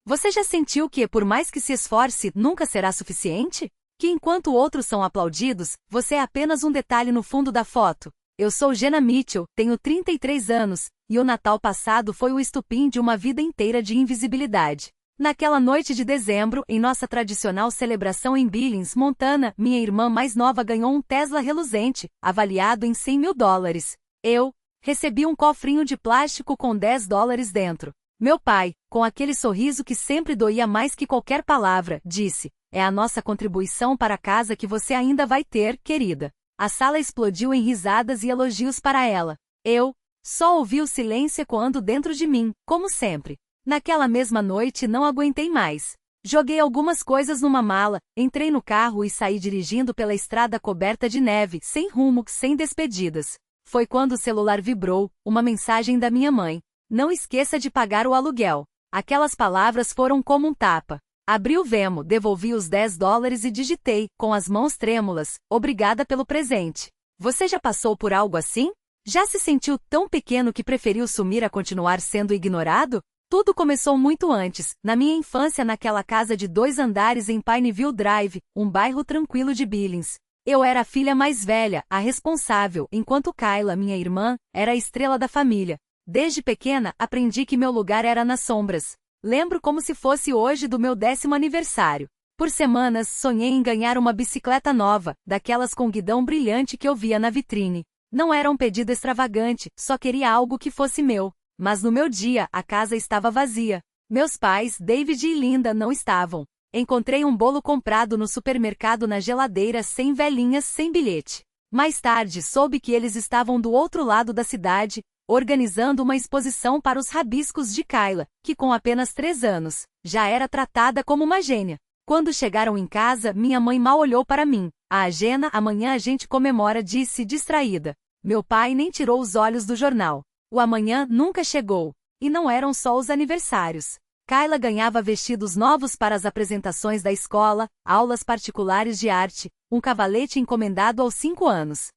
Você já sentiu que, por mais que se esforce, nunca será suficiente? Que enquanto outros são aplaudidos, você é apenas um detalhe no fundo da foto? Eu sou Jenna Mitchell, tenho 33 anos, e o Natal passado foi o estupim de uma vida inteira de invisibilidade. Naquela noite de dezembro, em nossa tradicional celebração em Billings, Montana, minha irmã mais nova ganhou um Tesla reluzente, avaliado em $100.000. Eu recebi um cofrinho de plástico com $10 dentro. Meu pai, com aquele sorriso que sempre doía mais que qualquer palavra, disse: "É a nossa contribuição para a casa que você ainda vai ter, querida." A sala explodiu em risadas e elogios para ela. Eu só ouvi o silêncio ecoando dentro de mim, como sempre. Naquela mesma noite não aguentei mais. Joguei algumas coisas numa mala, entrei no carro e saí dirigindo pela estrada coberta de neve, sem rumo, sem despedidas. Foi quando o celular vibrou, uma mensagem da minha mãe: "Não esqueça de pagar o aluguel." Aquelas palavras foram como um tapa. Abri o Venmo, devolvi os $10 e digitei, com as mãos trêmulas: "Obrigada pelo presente." Você já passou por algo assim? Já se sentiu tão pequeno que preferiu sumir a continuar sendo ignorado? Tudo começou muito antes, na minha infância naquela casa de 2 andares em Pineville Drive, um bairro tranquilo de Billings. Eu era a filha mais velha, a responsável, enquanto Kyla, minha irmã, era a estrela da família. Desde pequena, aprendi que meu lugar era nas sombras. Lembro como se fosse hoje do meu 10º aniversário. Por semanas, sonhei em ganhar uma bicicleta nova, daquelas com guidão brilhante que eu via na vitrine. Não era um pedido extravagante, só queria algo que fosse meu. Mas no meu dia, a casa estava vazia. Meus pais, David e Linda, não estavam. Encontrei um bolo comprado no supermercado na geladeira sem velinhas, sem bilhete. Mais tarde, soube que eles estavam do outro lado da cidade, organizando uma exposição para os rabiscos de Kyla, que com apenas 3 anos, já era tratada como uma gênia. Quando chegaram em casa, minha mãe mal olhou para mim. Jenna, amanhã a gente comemora", disse distraída. Meu pai nem tirou os olhos do jornal. O amanhã nunca chegou. E não eram só os aniversários. Kyla ganhava vestidos novos para as apresentações da escola, aulas particulares de arte, um cavalete encomendado aos 5 anos.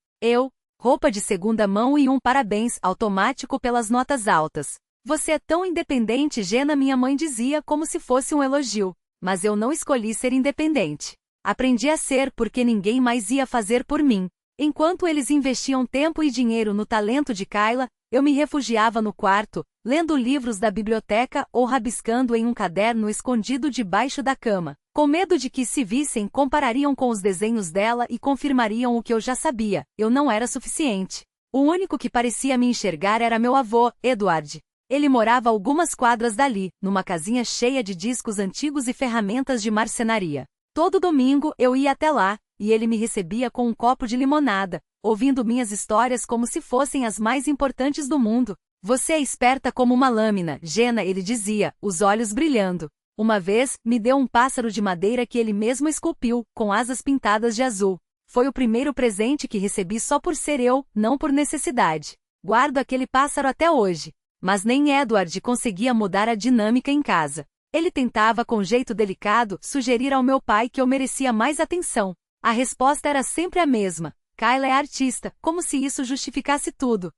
Roupa de segunda mão e um parabéns automático pelas notas altas. "Você é tão independente, Jenna", minha mãe dizia como se fosse um elogio. Mas eu não escolhi ser independente. Aprendi a ser porque ninguém mais ia fazer por mim. Enquanto eles investiam tempo e dinheiro no talento de Kyla, eu me refugiava no quarto, lendo livros da biblioteca ou rabiscando em um caderno escondido debaixo da cama, com medo de que, se vissem, comparariam com os desenhos dela e confirmariam o que eu já sabia: eu não era suficiente. O único que parecia me enxergar era meu avô, Edward. Ele morava a algumas quadras dali, numa casinha cheia de discos antigos e ferramentas de marcenaria. Todo domingo eu ia até lá, e ele me recebia com um copo de limonada, ouvindo minhas histórias como se fossem as mais importantes do mundo. "Você é esperta como uma lâmina, Jenna", ele dizia, os olhos brilhando. Uma vez, me deu um pássaro de madeira que ele mesmo esculpiu, com asas pintadas de azul. Foi o primeiro presente que recebi só por ser eu, não por necessidade. Guardo aquele pássaro até hoje. Mas nem Edward conseguia mudar a dinâmica em casa. Ele tentava, com jeito delicado, sugerir ao meu pai que eu merecia mais atenção. A resposta era sempre a mesma: "Kyla é artista", como se isso justificasse tudo.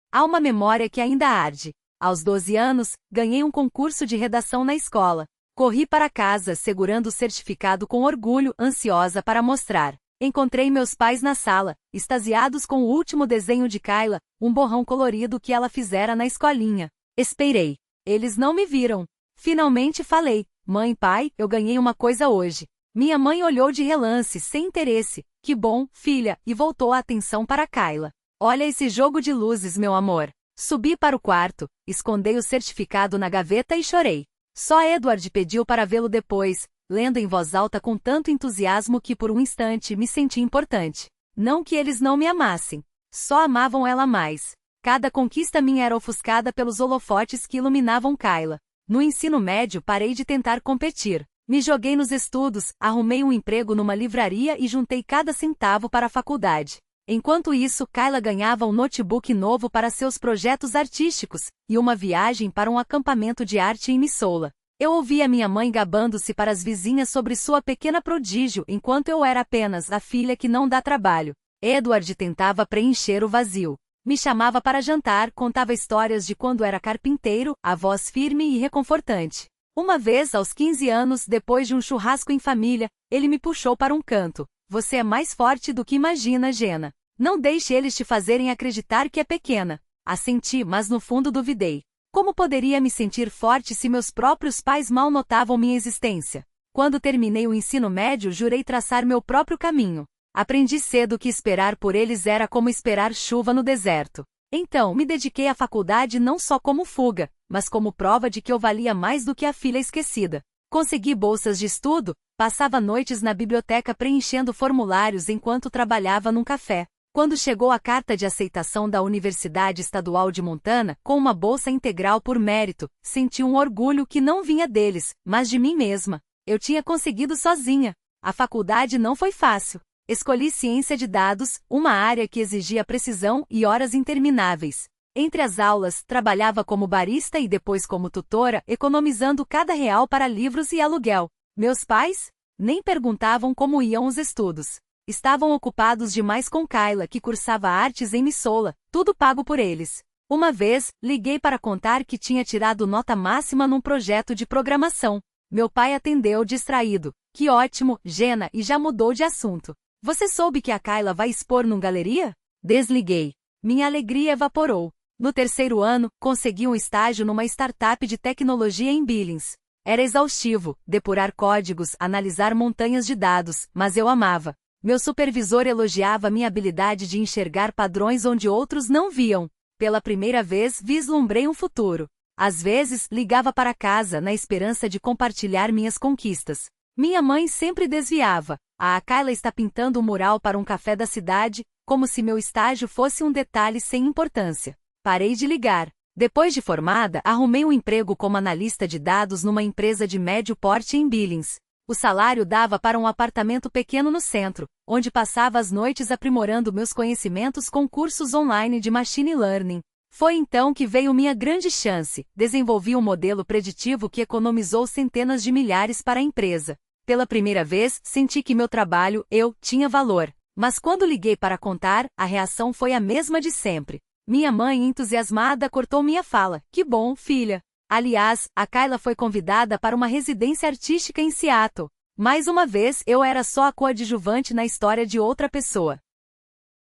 Há uma memória que ainda arde. Aos 12 anos, ganhei um concurso de redação na escola. Corri para casa segurando o certificado com orgulho, ansiosa para mostrar. Encontrei meus pais na sala, extasiados com o último desenho de Kyla, um borrão colorido que ela fizera na escolinha. Esperei. Eles não me viram. Finalmente falei: "Mãe, pai, eu ganhei uma coisa hoje." Minha mãe olhou de relance, sem interesse. "Que bom, filha", e voltou a atenção para Kyla. "Olha esse jogo de luzes, meu amor." Subi para o quarto, escondei o certificado na gaveta e chorei. Só Edward pediu para vê-lo depois, lendo em voz alta com tanto entusiasmo que por um instante me senti importante. Não que eles não me amassem. Só amavam ela mais. Cada conquista minha era ofuscada pelos holofotes que iluminavam Kyla. No ensino médio parei de tentar competir. Me joguei nos estudos, arrumei um emprego numa livraria e juntei cada centavo para a faculdade. Enquanto isso, Kyla ganhava um notebook novo para seus projetos artísticos, e uma viagem para um acampamento de arte em Missoula. Eu ouvia minha mãe gabando-se para as vizinhas sobre sua pequena prodígio enquanto eu era apenas a filha que não dá trabalho. Edward tentava preencher o vazio. Me chamava para jantar, contava histórias de quando era carpinteiro, a voz firme e reconfortante. Uma vez, aos 15 anos, depois de um churrasco em família, ele me puxou para um canto. Você é mais forte do que imagina, Jenna. Não deixe eles te fazerem acreditar que é pequena. Assenti, mas no fundo duvidei. Como poderia me sentir forte se meus próprios pais mal notavam minha existência? Quando terminei o ensino médio, jurei traçar meu próprio caminho. Aprendi cedo que esperar por eles era como esperar chuva no deserto. Então, me dediquei à faculdade não só como fuga, mas como prova de que eu valia mais do que a filha esquecida. Consegui bolsas de estudo, passava noites na biblioteca preenchendo formulários enquanto trabalhava num café. Quando chegou a carta de aceitação da Universidade Estadual de Montana, com uma bolsa integral por mérito, senti um orgulho que não vinha deles, mas de mim mesma. Eu tinha conseguido sozinha. A faculdade não foi fácil. Escolhi ciência de dados, uma área que exigia precisão e horas intermináveis. Entre as aulas, trabalhava como barista e depois como tutora, economizando cada real para livros e aluguel. Meus pais? Nem perguntavam como iam os estudos. Estavam ocupados demais com Kayla, que cursava artes em Missoula, tudo pago por eles. Uma vez, liguei para contar que tinha tirado nota máxima num projeto de programação. Meu pai atendeu distraído. Que ótimo, Jenna, e já mudou de assunto. Você soube que a Kayla vai expor num galeria? Desliguei. Minha alegria evaporou. No terceiro ano, consegui um estágio numa startup de tecnologia em Billings. Era exaustivo, depurar códigos, analisar montanhas de dados, mas eu amava. Meu supervisor elogiava minha habilidade de enxergar padrões onde outros não viam. Pela primeira vez, vislumbrei um futuro. Às vezes, ligava para casa na esperança de compartilhar minhas conquistas. Minha mãe sempre desviava. A Kayla está pintando um mural para um café da cidade, como se meu estágio fosse um detalhe sem importância. Parei de ligar. Depois de formada, arrumei um emprego como analista de dados numa empresa de médio porte em Billings. O salário dava para um apartamento pequeno no centro, onde passava as noites aprimorando meus conhecimentos com cursos online de machine learning. Foi então que veio minha grande chance. Desenvolvi um modelo preditivo que economizou centenas de milhares para a empresa. Pela primeira vez, senti que meu trabalho, tinha valor. Mas quando liguei para contar, a reação foi a mesma de sempre. Minha mãe, entusiasmada, cortou minha fala. Que bom, filha. Aliás, a Kayla foi convidada para uma residência artística em Seattle. Mais uma vez, eu era só a coadjuvante na história de outra pessoa.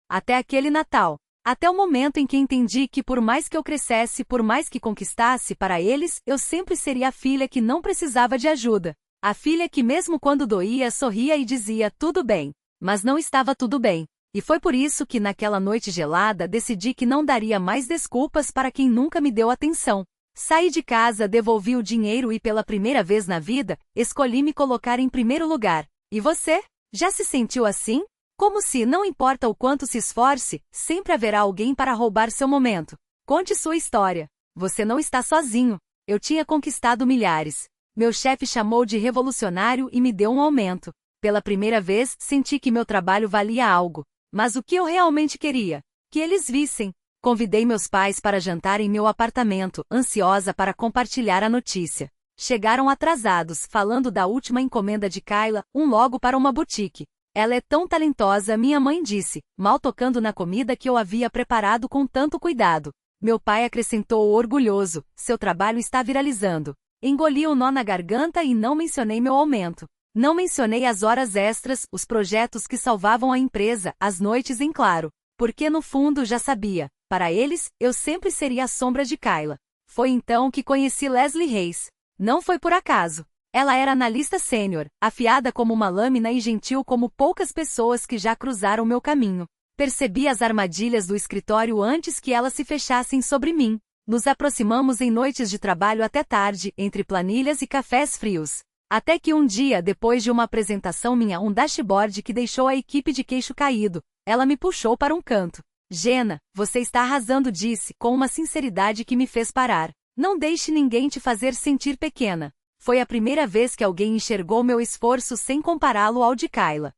Até aquele Natal. Até o momento em que entendi que por mais que eu crescesse, por mais que conquistasse para eles, eu sempre seria a filha que não precisava de ajuda. A filha que mesmo quando doía, sorria e dizia, tudo bem. Mas não estava tudo bem. E foi por isso que naquela noite gelada decidi que não daria mais desculpas para quem nunca me deu atenção. Saí de casa, devolvi o dinheiro e pela primeira vez na vida, escolhi me colocar em primeiro lugar. E você? Já se sentiu assim? Como se, não importa o quanto se esforce, sempre haverá alguém para roubar seu momento. Conte sua história. Você não está sozinho. Eu tinha conquistado milhares. Meu chefe chamou de revolucionário e me deu um aumento. Pela primeira vez, senti que meu trabalho valia algo. Mas o que eu realmente queria? Que eles vissem. Convidei meus pais para jantar em meu apartamento, ansiosa para compartilhar a notícia. Chegaram atrasados, falando da última encomenda de Kayla, um logo para uma boutique. Ela é tão talentosa, minha mãe disse, mal tocando na comida que eu havia preparado com tanto cuidado. Meu pai acrescentou orgulhoso, seu trabalho está viralizando. Engoli o nó na garganta e não mencionei meu aumento. Não mencionei as horas extras, os projetos que salvavam a empresa, as noites em claro. Porque no fundo já sabia, para eles, eu sempre seria a sombra de Kayla. Foi então que conheci Leslie Reis. Não foi por acaso. Ela era analista sênior, afiada como uma lâmina e gentil como poucas pessoas que já cruzaram meu caminho. Percebi as armadilhas do escritório antes que elas se fechassem sobre mim. Nos aproximamos em noites de trabalho até tarde, entre planilhas e cafés frios. Até que um dia, depois de uma apresentação minha, um dashboard que deixou a equipe de queixo caído, ela me puxou para um canto. Jenna, você está arrasando, disse, com uma sinceridade que me fez parar. Não deixe ninguém te fazer sentir pequena. Foi a primeira vez que alguém enxergou meu esforço sem compará-lo ao de Kayla.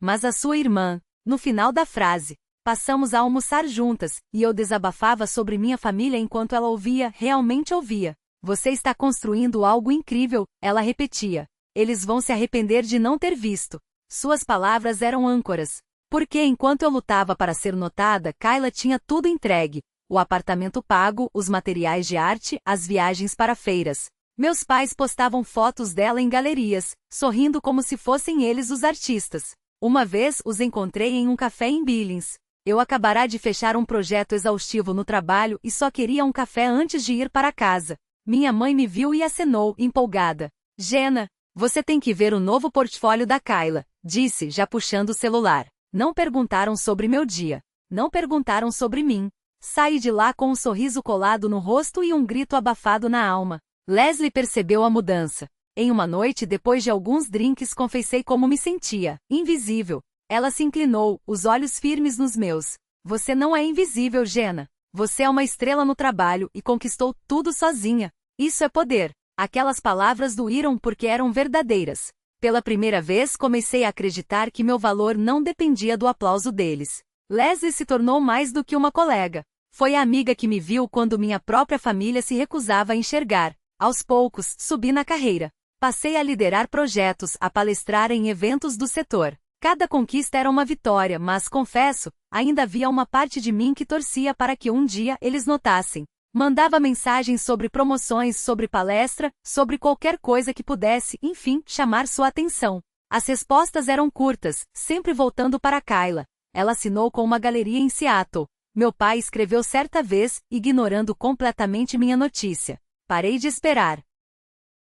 Mas a sua irmã. No final da frase. Passamos a almoçar juntas, e eu desabafava sobre minha família enquanto ela ouvia, realmente ouvia. Você está construindo algo incrível, ela repetia. Eles vão se arrepender de não ter visto. Suas palavras eram âncoras. Porque enquanto eu lutava para ser notada, Kayla tinha tudo entregue. O apartamento pago, os materiais de arte, as viagens para feiras. Meus pais postavam fotos dela em galerias, sorrindo como se fossem eles os artistas. Uma vez os encontrei em um café em Billings. Eu acabara de fechar um projeto exaustivo no trabalho e só queria um café antes de ir para casa. Minha mãe me viu e acenou, empolgada. Jenna, você tem que ver o novo portfólio da Kyla, disse, já puxando o celular. Não perguntaram sobre meu dia. Não perguntaram sobre mim. Saí de lá com um sorriso colado no rosto e um grito abafado na alma. Leslie percebeu a mudança. Em uma noite depois de alguns drinks confessei como me sentia, invisível. Ela se inclinou, os olhos firmes nos meus. Você não é invisível, Jenna. Você é uma estrela no trabalho e conquistou tudo sozinha. Isso é poder. Aquelas palavras doíram porque eram verdadeiras. Pela primeira vez comecei a acreditar que meu valor não dependia do aplauso deles. Leslie se tornou mais do que uma colega. Foi a amiga que me viu quando minha própria família se recusava a enxergar. Aos poucos, subi na carreira. Passei a liderar projetos, a palestrar em eventos do setor. Cada conquista era uma vitória, mas, confesso, ainda havia uma parte de mim que torcia para que um dia eles notassem. Mandava mensagens sobre promoções, sobre palestra, sobre qualquer coisa que pudesse, enfim, chamar sua atenção. As respostas eram curtas, sempre voltando para Kyla. Ela assinou com uma galeria em Seattle. Meu pai escreveu certa vez, ignorando completamente minha notícia. Parei de esperar.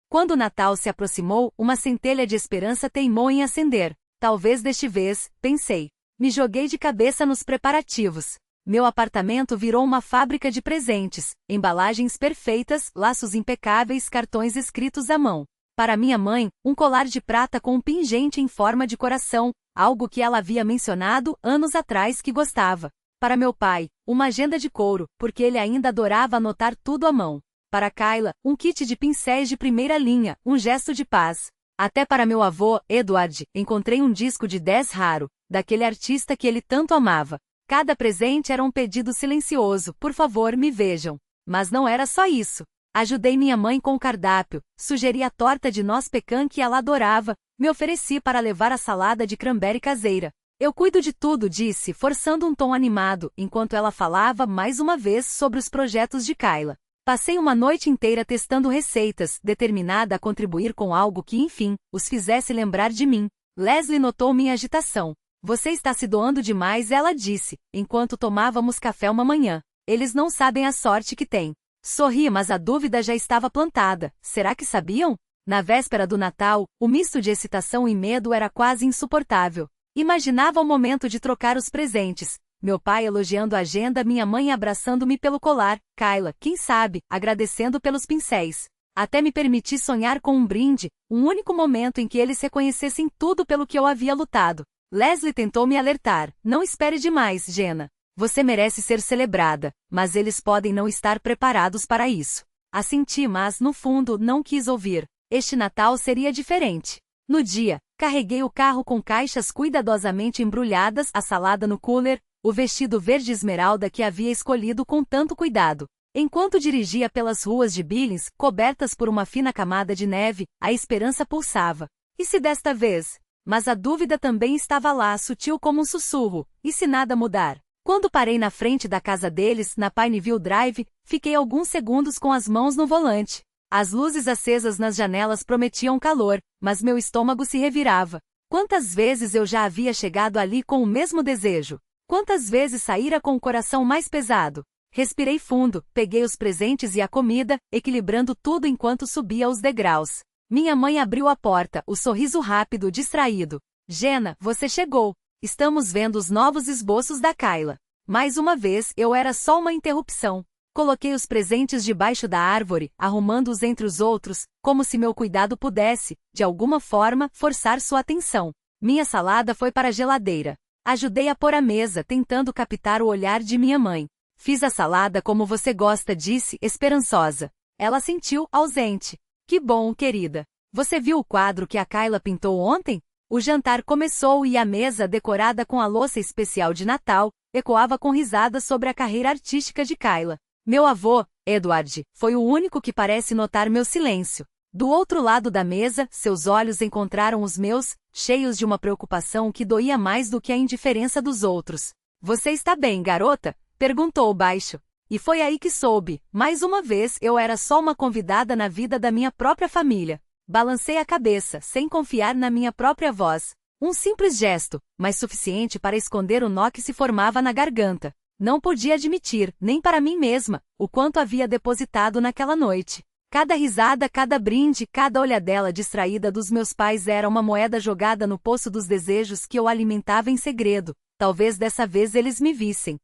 Quando o Natal se aproximou, uma centelha de esperança teimou em acender. Talvez desta vez, pensei. Me joguei de cabeça nos preparativos. Meu apartamento virou uma fábrica de presentes, embalagens perfeitas, laços impecáveis, cartões escritos à mão. Para minha mãe, um colar de prata com um pingente em forma de coração, algo que ela havia mencionado anos atrás que gostava. Para meu pai, uma agenda de couro, porque ele ainda adorava anotar tudo à mão. Para Kyla, um kit de pincéis de primeira linha, um gesto de paz. Até para meu avô, Edward, encontrei um disco de 10 raro, daquele artista que ele tanto amava. Cada presente era um pedido silencioso, por favor me vejam. Mas não era só isso. Ajudei minha mãe com o cardápio, sugeri a torta de noz pecan que ela adorava, me ofereci para levar a salada de cranberry caseira. Eu cuido de tudo, disse, forçando um tom animado, enquanto ela falava mais uma vez sobre os projetos de Kyla. Passei uma noite inteira testando receitas, determinada a contribuir com algo que, enfim, os fizesse lembrar de mim. Leslie notou minha agitação. Você está se doando demais, ela disse, enquanto tomávamos café uma manhã. Eles não sabem a sorte que têm. Sorri, mas a dúvida já estava plantada. Será que sabiam? Na véspera do Natal, o misto de excitação e medo era quase insuportável. Imaginava o momento de trocar os presentes. Meu pai elogiando a agenda, minha mãe abraçando-me pelo colar, Kyla, quem sabe, agradecendo pelos pincéis. Até me permiti sonhar com um brinde, um único momento em que eles reconhecessem tudo pelo que eu havia lutado. Leslie tentou me alertar. Não espere demais, Jenna. Você merece ser celebrada, mas eles podem não estar preparados para isso. Assenti, mas, no fundo, não quis ouvir. Este Natal seria diferente. No dia, carreguei o carro com caixas cuidadosamente embrulhadas, a salada no cooler, o vestido verde esmeralda que havia escolhido com tanto cuidado. Enquanto dirigia pelas ruas de Billings, cobertas por uma fina camada de neve, a esperança pulsava. E se desta vez? Mas a dúvida também estava lá, sutil como um sussurro. E se nada mudar? Quando parei na frente da casa deles, na Pineville Drive, fiquei alguns segundos com as mãos no volante. As luzes acesas nas janelas prometiam calor, mas meu estômago se revirava. Quantas vezes eu já havia chegado ali com o mesmo desejo? Quantas vezes saíra com o coração mais pesado? Respirei fundo, peguei os presentes e a comida, equilibrando tudo enquanto subia os degraus. Minha mãe abriu a porta, o sorriso rápido, distraído. Jenna, você chegou. Estamos vendo os novos esboços da Kyla. Mais uma vez, eu era só uma interrupção. Coloquei os presentes debaixo da árvore, arrumando-os entre os outros, como se meu cuidado pudesse, de alguma forma, forçar sua atenção. Minha salada foi para a geladeira. Ajudei a pôr a mesa, tentando captar o olhar de minha mãe. Fiz a salada como você gosta, disse, esperançosa. Ela sentiu, ausente. Que bom, querida. Você viu o quadro que a Kyla pintou ontem? O jantar começou e a mesa, decorada com a louça especial de Natal, ecoava com risadas sobre a carreira artística de Kyla. Meu avô, Edward, foi o único que parece notar meu silêncio. Do outro lado da mesa, seus olhos encontraram os meus, cheios de uma preocupação que doía mais do que a indiferença dos outros. Você está bem, garota? Perguntou baixo. E foi aí que soube, mais uma vez eu era só uma convidada na vida da minha própria família. Balancei a cabeça, sem confiar na minha própria voz. Um simples gesto, mas suficiente para esconder o nó que se formava na garganta. Não podia admitir, nem para mim mesma, o quanto havia depositado naquela noite. Cada risada, cada brinde, cada olhadela distraída dos meus pais era uma moeda jogada no poço dos desejos que eu alimentava em segredo. Talvez dessa vez eles me vissem.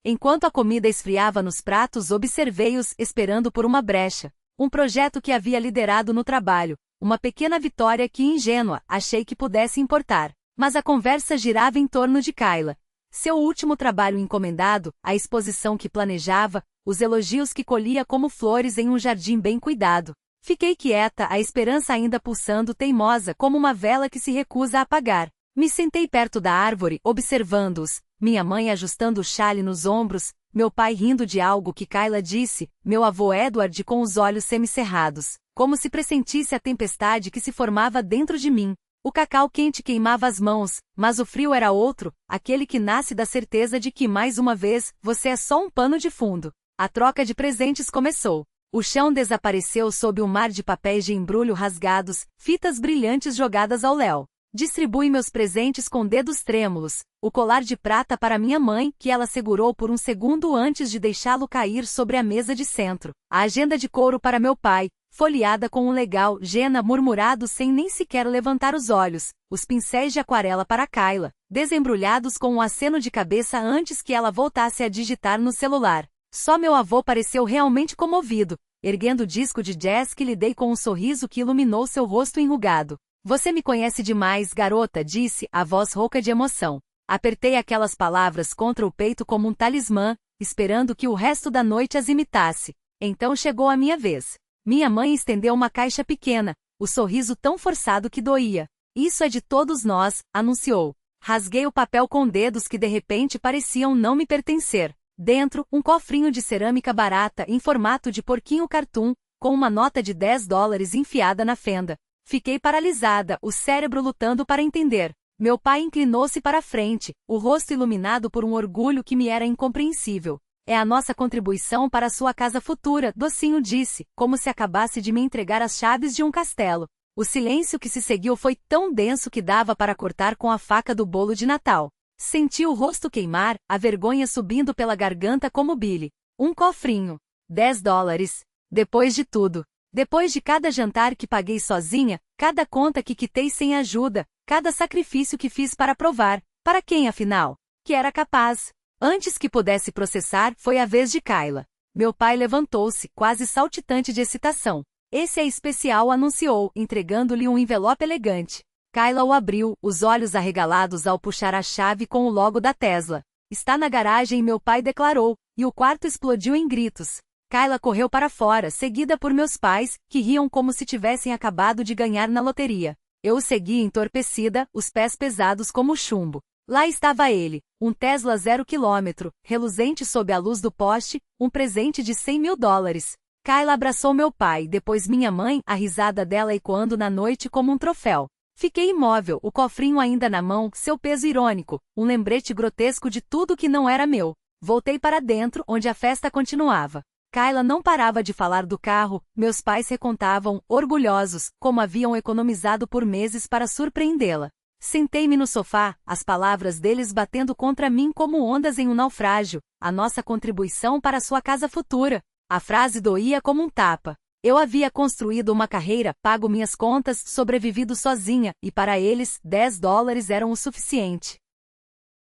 Enquanto a comida esfriava nos pratos, observei-os, esperando por uma brecha. Um projeto que havia liderado no trabalho. Uma pequena vitória que, ingênua, achei que pudesse importar. Mas a conversa girava em torno de Kayla. Seu último trabalho encomendado, a exposição que planejava, os elogios que colhia como flores em um jardim bem cuidado. Fiquei quieta, a esperança ainda pulsando teimosa como uma vela que se recusa a apagar. Me sentei perto da árvore, observando-os, minha mãe ajustando o chale nos ombros, meu pai rindo de algo que Kayla disse, meu avô Edward com os olhos semicerrados, como se pressentisse a tempestade que se formava dentro de mim. O cacau quente queimava as mãos, mas o frio era outro, aquele que nasce da certeza de que, mais uma vez, você é só um pano de fundo. A troca de presentes começou. O chão desapareceu sob um mar de papéis de embrulho rasgados, fitas brilhantes jogadas ao léu. Distribui meus presentes com dedos trêmulos, o colar de prata para minha mãe, que ela segurou por um segundo antes de deixá-lo cair sobre a mesa de centro. A agenda de couro para meu pai, folheada com um legal Gena murmurado sem nem sequer levantar os olhos, os pincéis de aquarela para Kayla, desembrulhados com um aceno de cabeça antes que ela voltasse a digitar no celular. Só meu avô pareceu realmente comovido, erguendo o disco de jazz que lhe dei com um sorriso que iluminou seu rosto enrugado. Você me conhece demais, garota, disse, a voz rouca de emoção. Apertei aquelas palavras contra o peito como um talismã, esperando que o resto da noite as imitasse. Então chegou a minha vez. Minha mãe estendeu uma caixa pequena, o sorriso tão forçado que doía. Isso é de todos nós, anunciou. Rasguei o papel com dedos que de repente pareciam não me pertencer. Dentro, um cofrinho de cerâmica barata em formato de porquinho cartoon, com uma nota de $10 enfiada na fenda. Fiquei paralisada, o cérebro lutando para entender. Meu pai inclinou-se para a frente, o rosto iluminado por um orgulho que me era incompreensível. É a nossa contribuição para a sua casa futura, docinho disse, como se acabasse de me entregar as chaves de um castelo. O silêncio que se seguiu foi tão denso que dava para cortar com a faca do bolo de Natal. Senti o rosto queimar, a vergonha subindo pela garganta como Billy. Um cofrinho. $10. Depois de tudo. Depois de cada jantar que paguei sozinha, cada conta que quitei sem ajuda, cada sacrifício que fiz para provar, para quem afinal? Que era capaz. Antes que pudesse processar, foi a vez de Kayla. Meu pai levantou-se, quase saltitante de excitação. Esse é especial, anunciou, entregando-lhe um envelope elegante. Kayla o abriu, os olhos arregalados ao puxar a chave com o logo da Tesla. Está na garagem, meu pai declarou, e o quarto explodiu em gritos. Kayla correu para fora, seguida por meus pais, que riam como se tivessem acabado de ganhar na loteria. Eu o segui entorpecida, os pés pesados como chumbo. Lá estava ele, um Tesla 0 km, reluzente sob a luz do poste, um presente de $100 mil. Kayla abraçou meu pai, depois minha mãe, a risada dela ecoando na noite como um troféu. Fiquei imóvel, o cofrinho ainda na mão, seu peso irônico, um lembrete grotesco de tudo que não era meu. Voltei para dentro, onde a festa continuava. Kayla não parava de falar do carro, meus pais recontavam, orgulhosos, como haviam economizado por meses para surpreendê-la. Sentei-me no sofá, as palavras deles batendo contra mim como ondas em um naufrágio, a nossa contribuição para sua casa futura. A frase doía como um tapa. Eu havia construído uma carreira, pago minhas contas, sobrevivido sozinha, e para eles, $10 eram o suficiente.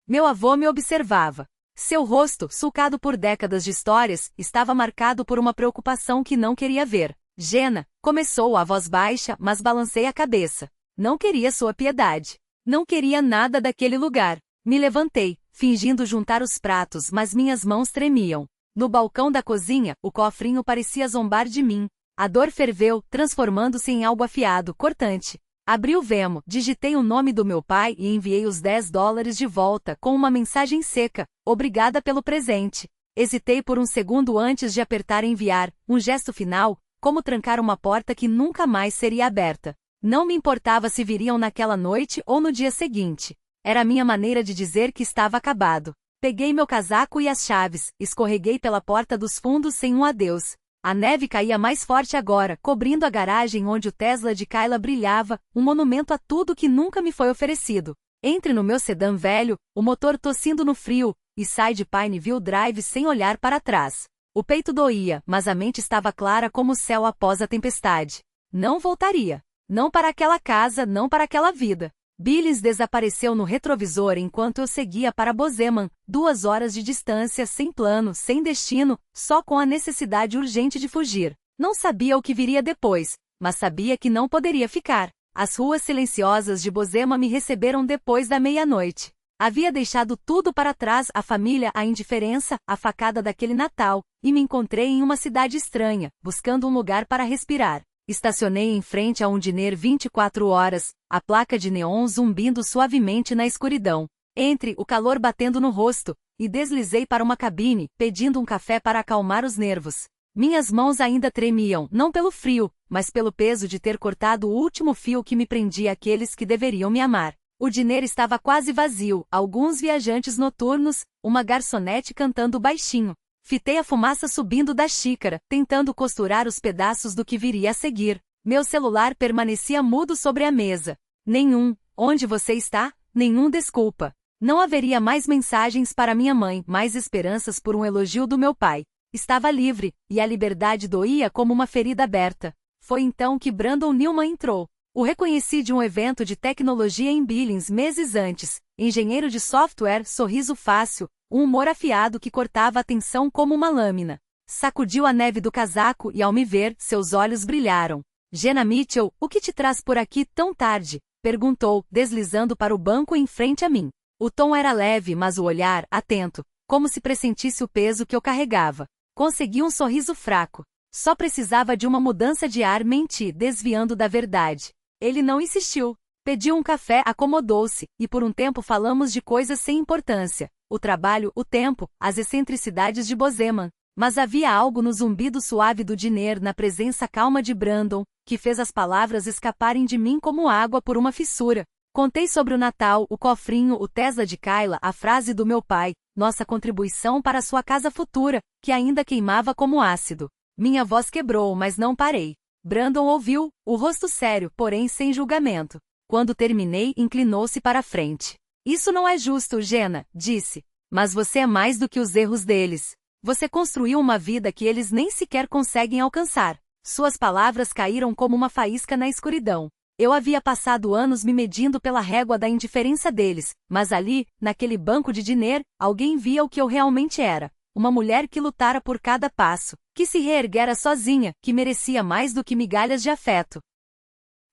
Meu avô me observava. Seu rosto, sulcado por décadas de histórias, estava marcado por uma preocupação que não queria ver. Gena, começou a voz baixa, mas balancei a cabeça. Não queria sua piedade. Não queria nada daquele lugar. Me levantei, fingindo juntar os pratos, mas minhas mãos tremiam. No balcão da cozinha, o cofrinho parecia zombar de mim. A dor ferveu, transformando-se em algo afiado, cortante. Abri o Venmo, digitei o nome do meu pai e enviei os $10 de volta com uma mensagem seca, obrigada pelo presente. Hesitei por um segundo antes de apertar enviar, um gesto final, como trancar uma porta que nunca mais seria aberta. Não me importava se viriam naquela noite ou no dia seguinte. Era a minha maneira de dizer que estava acabado. Peguei meu casaco e as chaves, escorreguei pela porta dos fundos sem um adeus. A neve caía mais forte agora, cobrindo a garagem onde o Tesla de Kayla brilhava, um monumento a tudo que nunca me foi oferecido. Entre no meu sedã velho, o motor tossindo no frio, e sai de Pineville Drive sem olhar para trás. O peito doía, mas a mente estava clara como o céu após a tempestade. Não voltaria. Não para aquela casa, não para aquela vida. Billings desapareceu no retrovisor enquanto eu seguia para Bozeman, 2 horas de distância, sem plano, sem destino, só com a necessidade urgente de fugir. Não sabia o que viria depois, mas sabia que não poderia ficar. As ruas silenciosas de Bozeman me receberam depois da meia-noite. Havia deixado tudo para trás, a família, a indiferença, a facada daquele Natal, e me encontrei em uma cidade estranha, buscando um lugar para respirar. Estacionei em frente a um diner 24 horas, a placa de neon zumbindo suavemente na escuridão. Entre o calor batendo no rosto, e deslizei para uma cabine, pedindo um café para acalmar os nervos. Minhas mãos ainda tremiam, não pelo frio, mas pelo peso de ter cortado o último fio que me prendia àqueles que deveriam me amar. O diner estava quase vazio, alguns viajantes noturnos, uma garçonete cantando baixinho. Fitei a fumaça subindo da xícara, tentando costurar os pedaços do que viria a seguir. Meu celular permanecia mudo sobre a mesa. Nenhum, onde você está? Nenhum desculpa. Não haveria mais mensagens para minha mãe, mais esperanças por um elogio do meu pai. Estava livre, e a liberdade doía como uma ferida aberta. Foi então que Brandon Newman entrou. O reconheci de um evento de tecnologia em Billings meses antes. Engenheiro de software, sorriso fácil, um humor afiado que cortava a tensão como uma lâmina. Sacudiu a neve do casaco e ao me ver, seus olhos brilharam. Jenna Mitchell, o que te traz por aqui tão tarde? Perguntou, deslizando para o banco em frente a mim. O tom era leve, mas o olhar, atento, como se pressentisse o peso que eu carregava. Consegui um sorriso fraco. Só precisava de uma mudança de ar, menti, desviando da verdade. Ele não insistiu. Pediu um café, acomodou-se, e por um tempo falamos de coisas sem importância. O trabalho, o tempo, as excentricidades de Bozeman. Mas havia algo no zumbido suave do diner, na presença calma de Brandon, que fez as palavras escaparem de mim como água por uma fissura. Contei sobre o Natal, o cofrinho, o Tesla de Kayla, a frase do meu pai, nossa contribuição para sua casa futura, que ainda queimava como ácido. Minha voz quebrou, mas não parei. Brandon ouviu, o rosto sério, porém sem julgamento. Quando terminei, inclinou-se para a frente. Isso não é justo, Jenna, disse. Mas você é mais do que os erros deles. Você construiu uma vida que eles nem sequer conseguem alcançar. Suas palavras caíram como uma faísca na escuridão. Eu havia passado anos me medindo pela régua da indiferença deles, mas ali, naquele banco de diner, alguém via o que eu realmente era. Uma mulher que lutara por cada passo, que se reerguera sozinha, que merecia mais do que migalhas de afeto.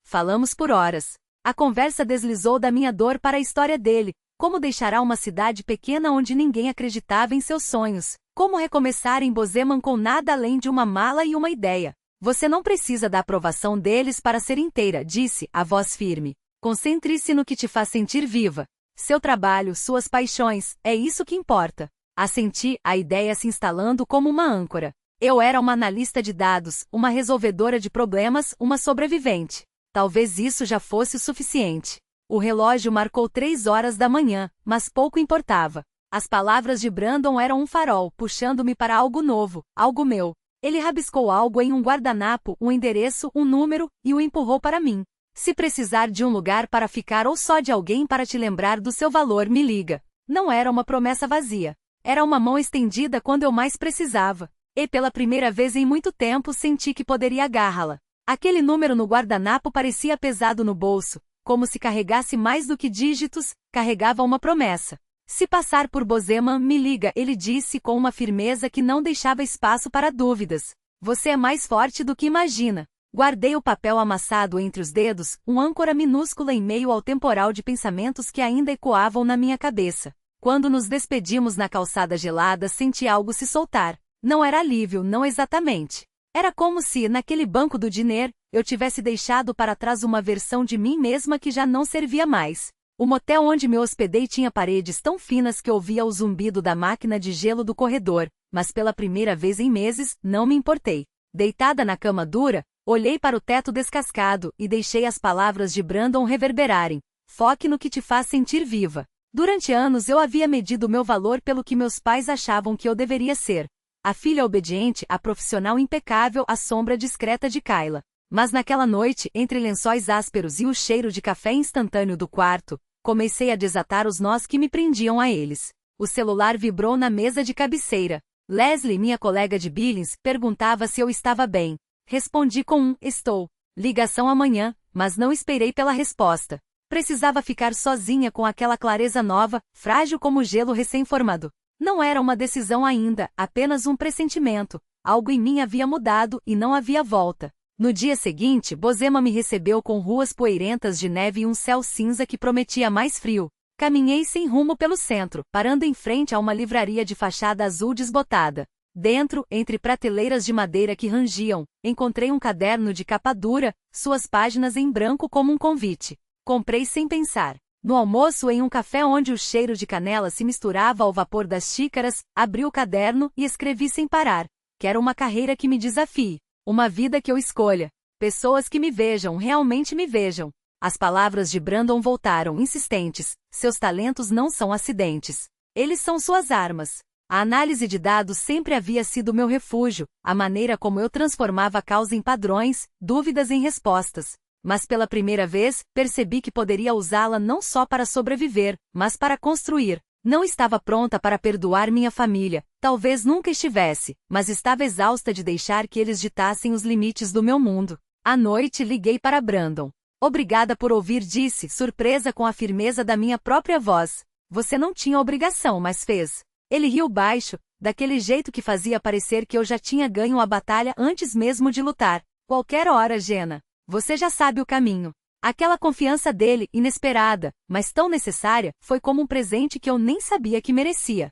Falamos por horas. A conversa deslizou da minha dor para a história dele, como deixará uma cidade pequena onde ninguém acreditava em seus sonhos, como recomeçar em Bozeman com nada além de uma mala e uma ideia. Você não precisa da aprovação deles para ser inteira, disse, a voz firme. Concentre-se no que te faz sentir viva. Seu trabalho, suas paixões, é isso que importa. Assenti, a ideia se instalando como uma âncora. Eu era uma analista de dados, uma resolvedora de problemas, uma sobrevivente. Talvez isso já fosse o suficiente. O relógio marcou 3 horas da manhã, mas pouco importava. As palavras de Brandon eram um farol, puxando-me para algo novo, algo meu. Ele rabiscou algo em um guardanapo, um endereço, um número, e o empurrou para mim. Se precisar de um lugar para ficar ou só de alguém para te lembrar do seu valor, me liga. Não era uma promessa vazia. Era uma mão estendida quando eu mais precisava. E pela primeira vez em muito tempo senti que poderia agarrá-la. Aquele número no guardanapo parecia pesado no bolso, como se carregasse mais do que dígitos, carregava uma promessa. Se passar por Bozeman, me liga, ele disse com uma firmeza que não deixava espaço para dúvidas. Você é mais forte do que imagina. Guardei o papel amassado entre os dedos, um âncora minúscula em meio ao temporal de pensamentos que ainda ecoavam na minha cabeça. Quando nos despedimos na calçada gelada, senti algo se soltar. Não era alívio, não exatamente. Era como se, naquele banco do diner, eu tivesse deixado para trás uma versão de mim mesma que já não servia mais. O motel onde me hospedei tinha paredes tão finas que ouvia o zumbido da máquina de gelo do corredor, mas pela primeira vez em meses, não me importei. Deitada na cama dura, olhei para o teto descascado e deixei as palavras de Brandon reverberarem. Foque no que te faz sentir viva. Durante anos eu havia medido meu valor pelo que meus pais achavam que eu deveria ser. A filha obediente, a profissional impecável, a sombra discreta de Kayla. Mas naquela noite, entre lençóis ásperos e o cheiro de café instantâneo do quarto, comecei a desatar os nós que me prendiam a eles. O celular vibrou na mesa de cabeceira. Leslie, minha colega de Billings, perguntava se eu estava bem. Respondi com um "estou". Ligação amanhã, mas não esperei pela resposta. Precisava ficar sozinha com aquela clareza nova, frágil como o gelo recém-formado. Não era uma decisão ainda, apenas um pressentimento. Algo em mim havia mudado e não havia volta. No dia seguinte, Bozema me recebeu com ruas poeirentas de neve e um céu cinza que prometia mais frio. Caminhei sem rumo pelo centro, parando em frente a uma livraria de fachada azul desbotada. Dentro, entre prateleiras de madeira que rangiam, encontrei um caderno de capa dura, suas páginas em branco como um convite. Comprei sem pensar. No almoço, em um café onde o cheiro de canela se misturava ao vapor das xícaras, abri o caderno e escrevi sem parar. Quero uma carreira que me desafie. Uma vida que eu escolha. Pessoas que me vejam, realmente me vejam. As palavras de Brandon voltaram, insistentes. Seus talentos não são acidentes. Eles são suas armas. A análise de dados sempre havia sido meu refúgio, a maneira como eu transformava a causa em padrões, dúvidas em respostas. Mas pela primeira vez, percebi que poderia usá-la não só para sobreviver, mas para construir. Não estava pronta para perdoar minha família, talvez nunca estivesse, mas estava exausta de deixar que eles ditassem os limites do meu mundo. À noite liguei para Brandon. Obrigada por ouvir, disse, surpresa com a firmeza da minha própria voz. Você não tinha obrigação, mas fez. Ele riu baixo, daquele jeito que fazia parecer que eu já tinha ganho a batalha antes mesmo de lutar. Qualquer hora, Jenna. Você já sabe o caminho. Aquela confiança dele, inesperada, mas tão necessária, foi como um presente que eu nem sabia que merecia.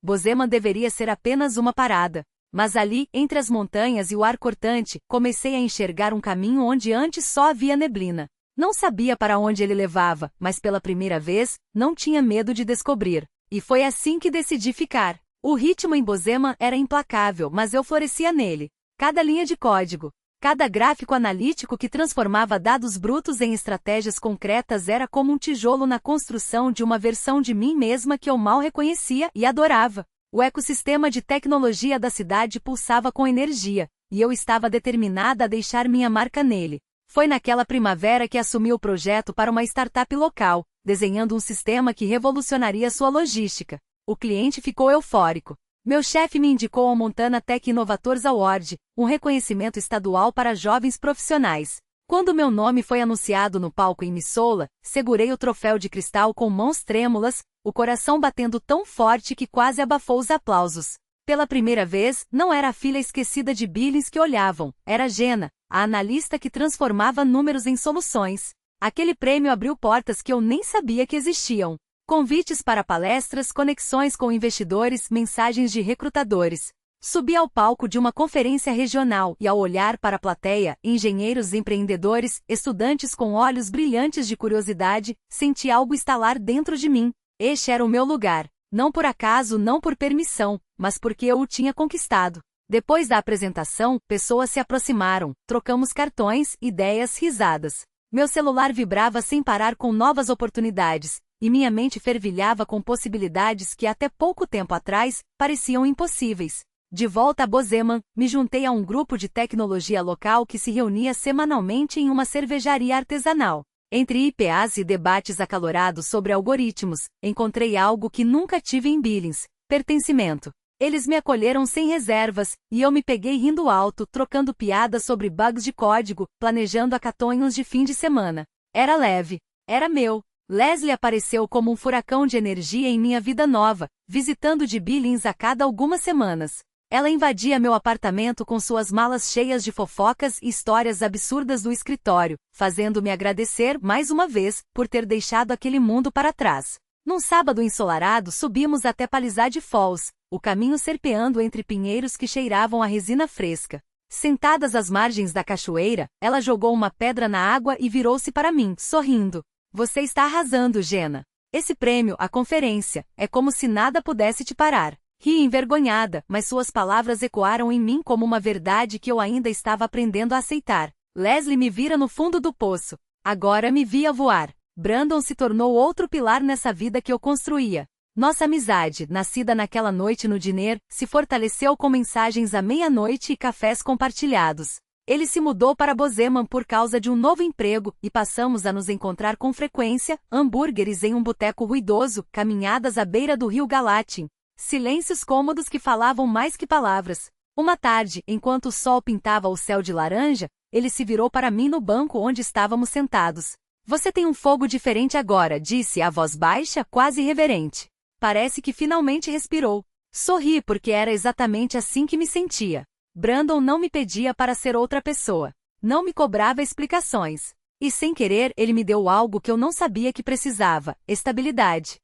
Bozeman deveria ser apenas uma parada. Mas ali, entre as montanhas e o ar cortante, comecei a enxergar um caminho onde antes só havia neblina. Não sabia para onde ele levava, mas pela primeira vez, não tinha medo de descobrir. E foi assim que decidi ficar. O ritmo em Bozeman era implacável, mas eu florescia nele. Cada linha de código, cada gráfico analítico que transformava dados brutos em estratégias concretas era como um tijolo na construção de uma versão de mim mesma que eu mal reconhecia e adorava. O ecossistema de tecnologia da cidade pulsava com energia, e eu estava determinada a deixar minha marca nele. Foi naquela primavera que assumi o projeto para uma startup local, desenhando um sistema que revolucionaria sua logística. O cliente ficou eufórico. Meu chefe me indicou ao Montana Tech Innovators Award, um reconhecimento estadual para jovens profissionais. Quando meu nome foi anunciado no palco em Missoula, segurei o troféu de cristal com mãos trêmulas, o coração batendo tão forte que quase abafou os aplausos. Pela primeira vez, não era a filha esquecida de Billings que olhavam, era Jenna, a analista que transformava números em soluções. Aquele prêmio abriu portas que eu nem sabia que existiam. Convites para palestras, conexões com investidores, mensagens de recrutadores. Subi ao palco de uma conferência regional e ao olhar para a plateia, engenheiros empreendedores, estudantes com olhos brilhantes de curiosidade, senti algo estalar dentro de mim. Este era o meu lugar. Não por acaso, não por permissão, mas porque eu o tinha conquistado. Depois da apresentação, pessoas se aproximaram, trocamos cartões, ideias, risadas. Meu celular vibrava sem parar com novas oportunidades, e minha mente fervilhava com possibilidades que até pouco tempo atrás pareciam impossíveis. De volta a Bozeman, me juntei a um grupo de tecnologia local que se reunia semanalmente em uma cervejaria artesanal. Entre IPAs e debates acalorados sobre algoritmos, encontrei algo que nunca tive em Billings: pertencimento. Eles me acolheram sem reservas, e eu me peguei rindo alto, trocando piadas sobre bugs de código, planejando hackathons de fim de semana. Era leve. Era meu. Leslie apareceu como um furacão de energia em minha vida nova, visitando de Billings a cada algumas semanas. Ela invadia meu apartamento com suas malas cheias de fofocas e histórias absurdas do escritório, fazendo-me agradecer, mais uma vez, por ter deixado aquele mundo para trás. Num sábado ensolarado subimos até Palisade Falls, o caminho serpeando entre pinheiros que cheiravam a resina fresca. Sentadas às margens da cachoeira, ela jogou uma pedra na água e virou-se para mim, sorrindo. Você está arrasando, Jenna. Esse prêmio, a conferência, é como se nada pudesse te parar. Ri envergonhada, mas suas palavras ecoaram em mim como uma verdade que eu ainda estava aprendendo a aceitar. Leslie me vira no fundo do poço. Agora me via voar. Brandon se tornou outro pilar nessa vida que eu construía. Nossa amizade, nascida naquela noite no diner, se fortaleceu com mensagens à meia-noite e cafés compartilhados. Ele se mudou para Bozeman por causa de um novo emprego e passamos a nos encontrar com frequência, hambúrgueres em um boteco ruidoso, caminhadas à beira do rio Gallatin, silêncios cômodos que falavam mais que palavras. Uma tarde, enquanto o sol pintava o céu de laranja, ele se virou para mim no banco onde estávamos sentados. Você tem um fogo diferente agora, disse a voz baixa, quase reverente. Parece que finalmente respirou. Sorri porque era exatamente assim que me sentia. Brandon não me pedia para ser outra pessoa. Não me cobrava explicações. E sem querer ele me deu algo que eu não sabia que precisava, estabilidade.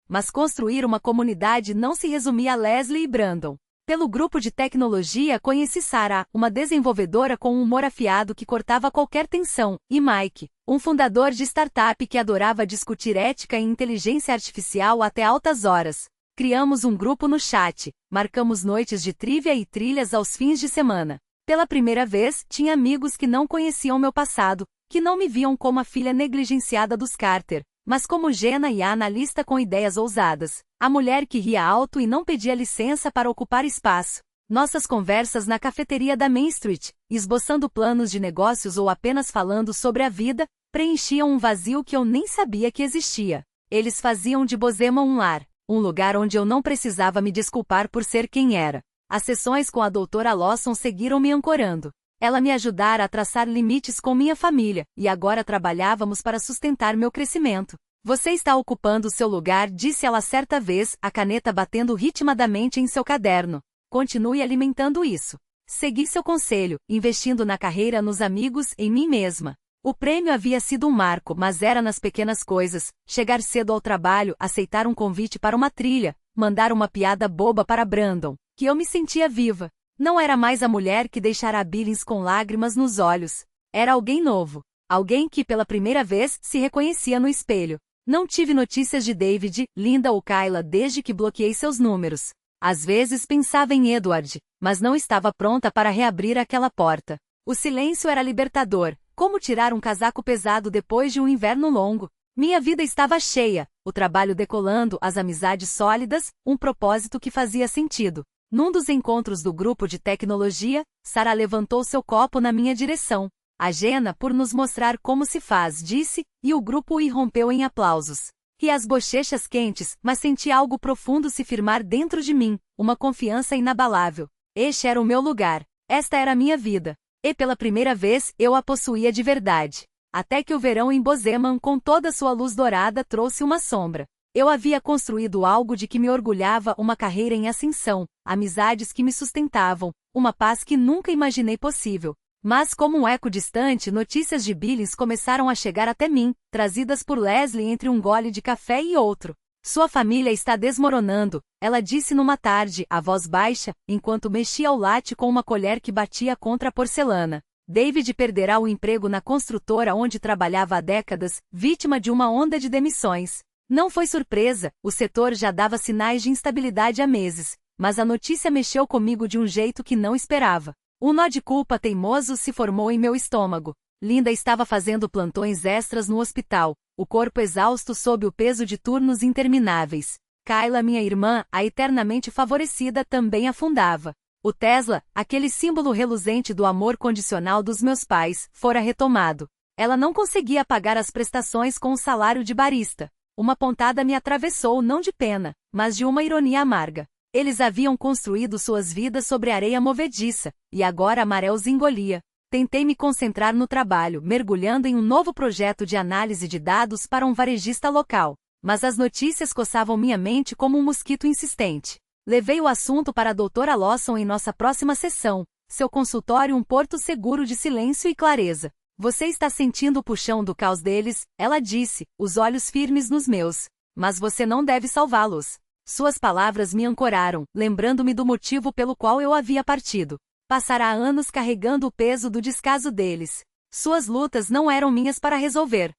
Mas construir uma comunidade não se resumia a Leslie e Brandon. Pelo grupo de tecnologia conheci Sarah, uma desenvolvedora com um humor afiado que cortava qualquer tensão, e Mike, um fundador de startup que adorava discutir ética e inteligência artificial até altas horas. Criamos um grupo no chat, marcamos noites de trivia e trilhas aos fins de semana. Pela primeira vez, tinha amigos que não conheciam meu passado, que não me viam como a filha negligenciada dos Carter, mas como Jenna e a analista com ideias ousadas, a mulher que ria alto e não pedia licença para ocupar espaço. Nossas conversas na cafeteria da Main Street, esboçando planos de negócios ou apenas falando sobre a vida, preenchiam um vazio que eu nem sabia que existia. Eles faziam de Bozeman um lar, um lugar onde eu não precisava me desculpar por ser quem era. As sessões com a doutora Lawson seguiram me ancorando. Ela me ajudara a traçar limites com minha família, e agora trabalhávamos para sustentar meu crescimento. Você está ocupando seu lugar, disse ela certa vez, a caneta batendo ritmadamente em seu caderno. Continue alimentando isso. Segui seu conselho, investindo na carreira, nos amigos, em mim mesma. O prêmio havia sido um marco, mas era nas pequenas coisas: chegar cedo ao trabalho, aceitar um convite para uma trilha, mandar uma piada boba para Brandon, que eu me sentia viva. Não era mais a mulher que deixara a Billings com lágrimas nos olhos. Era alguém novo. Alguém que pela primeira vez se reconhecia no espelho. Não tive notícias de David, Linda ou Kyla desde que bloqueei seus números. Às vezes pensava em Edward, mas não estava pronta para reabrir aquela porta. O silêncio era libertador, como tirar um casaco pesado depois de um inverno longo. Minha vida estava cheia, o trabalho decolando, as amizades sólidas, um propósito que fazia sentido. Num dos encontros do grupo de tecnologia, Sarah levantou seu copo na minha direção. A Jenna por nos mostrar como se faz, disse, e o grupo irrompeu em aplausos. Ri as bochechas quentes, mas senti algo profundo se firmar dentro de mim, uma confiança inabalável. Este era o meu lugar. Esta era a minha vida. E pela primeira vez, eu a possuía de verdade. Até que o verão em Bozeman com toda sua luz dourada trouxe uma sombra. Eu havia construído algo de que me orgulhava, uma carreira em ascensão, amizades que me sustentavam, uma paz que nunca imaginei possível. Mas como um eco distante, notícias de Billings começaram a chegar até mim, trazidas por Leslie entre um gole de café e outro. Sua família está desmoronando, ela disse numa tarde, a voz baixa, enquanto mexia o latte com uma colher que batia contra a porcelana. David perderá o emprego na construtora onde trabalhava há décadas, vítima de uma onda de demissões. Não foi surpresa, o setor já dava sinais de instabilidade há meses, mas a notícia mexeu comigo de um jeito que não esperava. Um nó de culpa teimoso se formou em meu estômago. Linda estava fazendo plantões extras no hospital, o corpo exausto sob o peso de turnos intermináveis. Kyla, minha irmã, a eternamente favorecida, também afundava. O Tesla, aquele símbolo reluzente do amor condicional dos meus pais, fora retomado. Ela não conseguia pagar as prestações com o salário de barista. Uma pontada me atravessou não de pena, mas de uma ironia amarga. Eles haviam construído suas vidas sobre areia movediça, e agora a maré os engolia. Tentei me concentrar no trabalho, mergulhando em um novo projeto de análise de dados para um varejista local. Mas as notícias coçavam minha mente como um mosquito insistente. Levei o assunto para a doutora Lawson em nossa próxima sessão, seu consultório um porto seguro de silêncio e clareza. Você está sentindo o puxão do caos deles, ela disse, os olhos firmes nos meus. Mas você não deve salvá-los. Suas palavras me ancoraram, lembrando-me do motivo pelo qual eu havia partido. Passará anos carregando o peso do descaso deles. Suas lutas não eram minhas para resolver.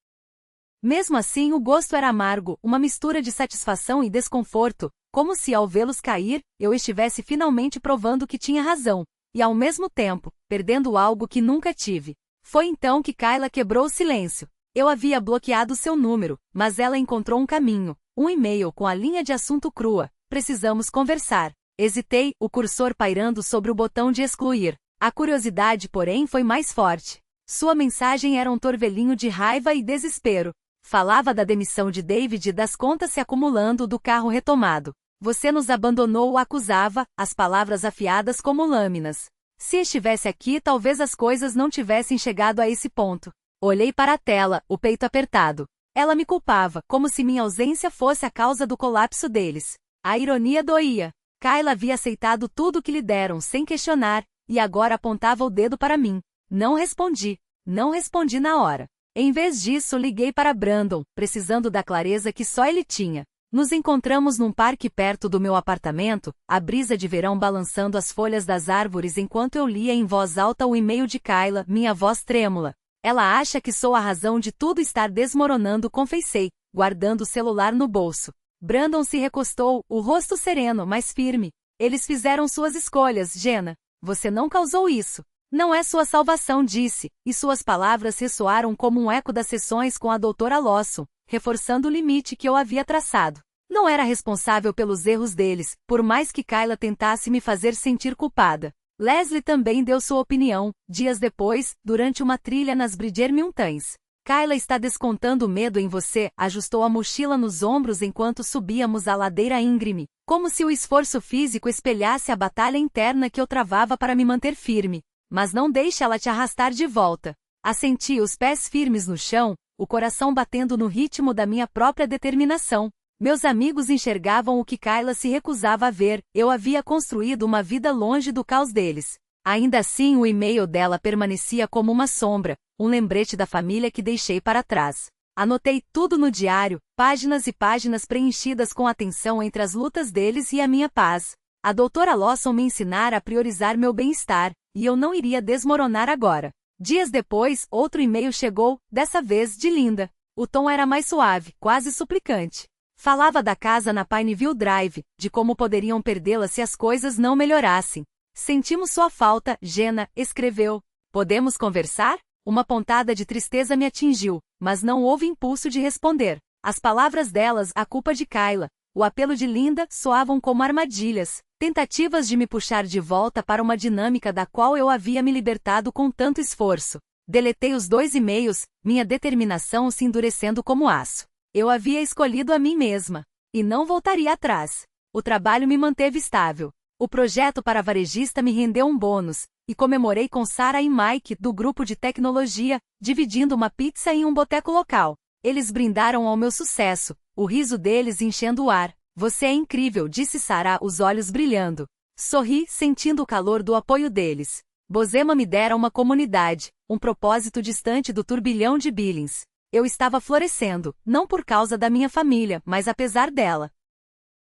Mesmo assim, o gosto era amargo, uma mistura de satisfação e desconforto, como se ao vê-los cair, eu estivesse finalmente provando que tinha razão, e ao mesmo tempo, perdendo algo que nunca tive. Foi então que Kyla quebrou o silêncio. Eu havia bloqueado seu número, mas ela encontrou um caminho, um e-mail com a linha de assunto crua. Precisamos conversar. Hesitei, o cursor pairando sobre o botão de excluir. A curiosidade, porém, foi mais forte. Sua mensagem era um torvelinho de raiva e desespero. Falava da demissão de David e das contas se acumulando do carro retomado. Você nos abandonou, o acusava, as palavras afiadas como lâminas. Se estivesse aqui, talvez as coisas não tivessem chegado a esse ponto. Olhei para a tela, o peito apertado. Ela me culpava, como se minha ausência fosse a causa do colapso deles. A ironia doía. Kayla havia aceitado tudo o que lhe deram sem questionar, e agora apontava o dedo para mim. Não respondi. Não respondi na hora. Em vez disso, liguei para Brandon, precisando da clareza que só ele tinha. Nos encontramos num parque perto do meu apartamento, a brisa de verão balançando as folhas das árvores enquanto eu lia em voz alta o e-mail de Kayla, minha voz trêmula. Ela acha que sou a razão de tudo estar desmoronando, confessei, guardando o celular no bolso. Brandon se recostou, o rosto sereno, mas firme. Eles fizeram suas escolhas, Jenna. Você não causou isso. Não é sua salvação, disse, e suas palavras ressoaram como um eco das sessões com a doutora Lawson, reforçando o limite que eu havia traçado. Não era responsável pelos erros deles, por mais que Kayla tentasse me fazer sentir culpada. Leslie também deu sua opinião, dias depois, durante uma trilha nas Bridger Mountains. Kayla está descontando o medo em você, ajustou a mochila nos ombros enquanto subíamos a ladeira íngreme, como se o esforço físico espelhasse a batalha interna que eu travava para me manter firme. Mas não deixe ela te arrastar de volta. Assenti, os pés firmes no chão, o coração batendo no ritmo da minha própria determinação. Meus amigos enxergavam o que Kayla se recusava a ver, eu havia construído uma vida longe do caos deles. Ainda assim, o e-mail dela permanecia como uma sombra, um lembrete da família que deixei para trás. Anotei tudo no diário, páginas e páginas preenchidas com atenção entre as lutas deles e a minha paz. A doutora Lawson me ensinara a priorizar meu bem-estar, e eu não iria desmoronar agora. Dias depois, outro e-mail chegou, dessa vez de Linda. O tom era mais suave, quase suplicante. Falava da casa na Pineville Drive, de como poderiam perdê-la se as coisas não melhorassem. Sentimos sua falta, Jenna, escreveu. Podemos conversar? Uma pontada de tristeza me atingiu, mas não houve impulso de responder. As palavras delas, a culpa de Kayla, o apelo de Linda, soavam como armadilhas, tentativas de me puxar de volta para uma dinâmica da qual eu havia me libertado com tanto esforço. Deletei os 2 e-mails, minha determinação se endurecendo como aço. Eu havia escolhido a mim mesma, e não voltaria atrás. O trabalho me manteve estável. O projeto para varejista me rendeu um bônus, e comemorei com Sarah e Mike, do grupo de tecnologia, dividindo uma pizza em um boteco local. Eles brindaram ao meu sucesso, o riso deles enchendo o ar. Você é incrível, disse Sarah, os olhos brilhando. Sorri, sentindo o calor do apoio deles. Bozema me dera uma comunidade, um propósito distante do turbilhão de Billings. Eu estava florescendo, não por causa da minha família, mas apesar dela.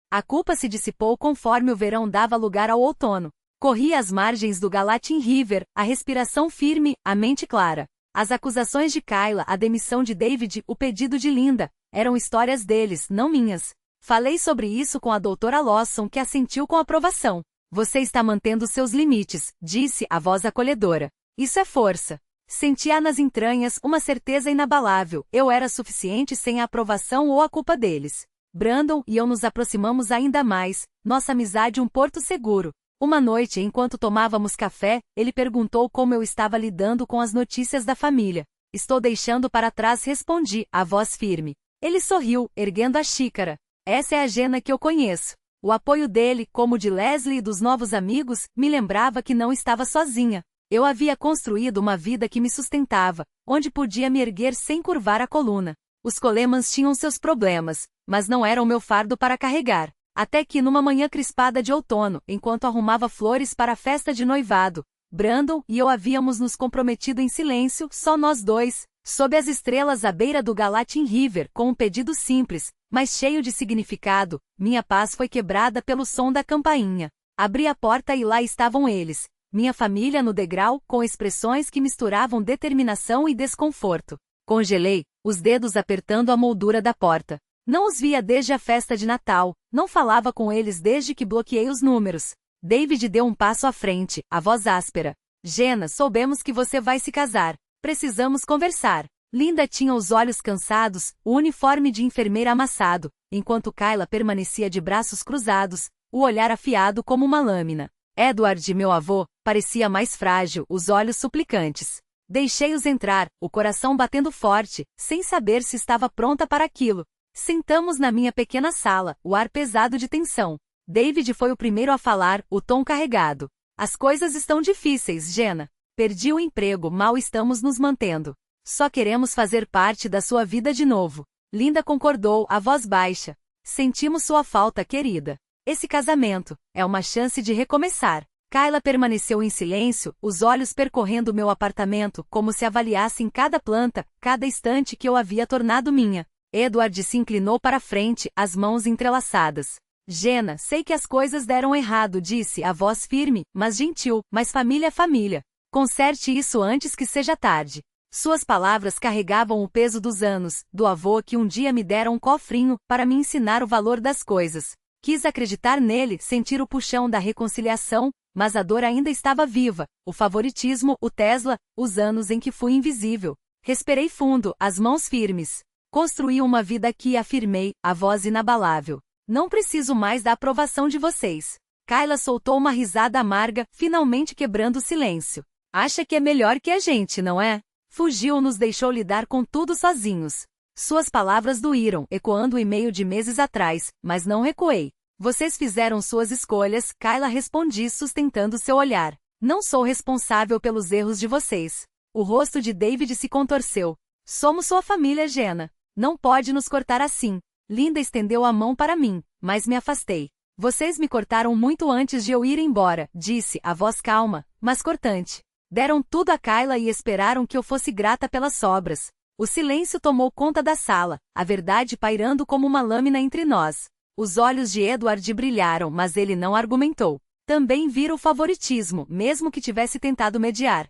A culpa se dissipou conforme o verão dava lugar ao outono. Corri às margens do Gallatin River, a respiração firme, a mente clara. As acusações de Kayla, a demissão de David, o pedido de Linda, eram histórias deles, não minhas. Falei sobre isso com a doutora Lawson, que assentiu com aprovação. Você está mantendo seus limites, disse, a voz acolhedora. Isso é força. Sentia nas entranhas uma certeza inabalável, eu era suficiente sem a aprovação ou a culpa deles. Brandon e eu nos aproximamos ainda mais, nossa amizade um porto seguro. Uma noite, enquanto tomávamos café, ele perguntou como eu estava lidando com as notícias da família. Estou deixando para trás, respondi, a voz firme. Ele sorriu, erguendo a xícara. Essa é a Jenna que eu conheço. O apoio dele, como o de Leslie e dos novos amigos, me lembrava que não estava sozinha. Eu havia construído uma vida que me sustentava, onde podia me erguer sem curvar a coluna. Os Colemans tinham seus problemas, mas não eram meu fardo para carregar. Até que numa manhã crispada de outono, enquanto arrumava flores para a festa de noivado, Brandon e eu havíamos nos comprometido em silêncio, só nós dois, sob as estrelas à beira do Gallatin River, com um pedido simples, mas cheio de significado. Minha paz foi quebrada pelo som da campainha. Abri a porta e lá estavam eles, minha família no degrau, com expressões que misturavam determinação e desconforto. Congelei, os dedos apertando a moldura da porta. Não os via desde a festa de Natal, não falava com eles desde que bloqueei os números. David deu um passo à frente, a voz áspera. Jenna, soubemos que você vai se casar. Precisamos conversar. Linda tinha os olhos cansados, o uniforme de enfermeira amassado, enquanto Kayla permanecia de braços cruzados, o olhar afiado como uma lâmina. Edward, meu avô, parecia mais frágil, os olhos suplicantes. Deixei-os entrar, o coração batendo forte, sem saber se estava pronta para aquilo. Sentamos na minha pequena sala, o ar pesado de tensão. David foi o primeiro a falar, o tom carregado. As coisas estão difíceis, Jenna. Perdi o emprego, mal estamos nos mantendo. Só queremos fazer parte da sua vida de novo. Linda concordou, a voz baixa. Sentimos sua falta, querida. Esse casamento é uma chance de recomeçar. Kayla permaneceu em silêncio, os olhos percorrendo meu apartamento como se avaliassem cada planta, cada estante que eu havia tornado minha. Edward se inclinou para a frente, as mãos entrelaçadas. Jenna, sei que as coisas deram errado, disse, a voz firme, mas gentil, mas família é família. Conserte isso antes que seja tarde. Suas palavras carregavam o peso dos anos, do avô que um dia me dera um cofrinho para me ensinar o valor das coisas. Quis acreditar nele, sentir o puxão da reconciliação, mas a dor ainda estava viva, o favoritismo, o Tesla, os anos em que fui invisível. Respirei fundo, as mãos firmes. Construí uma vida aqui, afirmei, a voz inabalável. Não preciso mais da aprovação de vocês. Kayla soltou uma risada amarga, finalmente quebrando o silêncio. Acha que é melhor que a gente, não é? Fugiu, nos deixou lidar com tudo sozinhos. Suas palavras doíram, ecoando o e-mail de meses atrás, mas não recuei. Vocês fizeram suas escolhas, Kayla, respondi sustentando seu olhar. Não sou responsável pelos erros de vocês. O rosto de David se contorceu. Somos sua família, Jenna. Não pode nos cortar assim. Linda estendeu a mão para mim, mas me afastei. Vocês me cortaram muito antes de eu ir embora, disse, a voz calma, mas cortante. Deram tudo a Kayla e esperaram que eu fosse grata pelas sobras. O silêncio tomou conta da sala, a verdade pairando como uma lâmina entre nós. Os olhos de Edward brilharam, mas ele não argumentou. Também vira o favoritismo, mesmo que tivesse tentado mediar.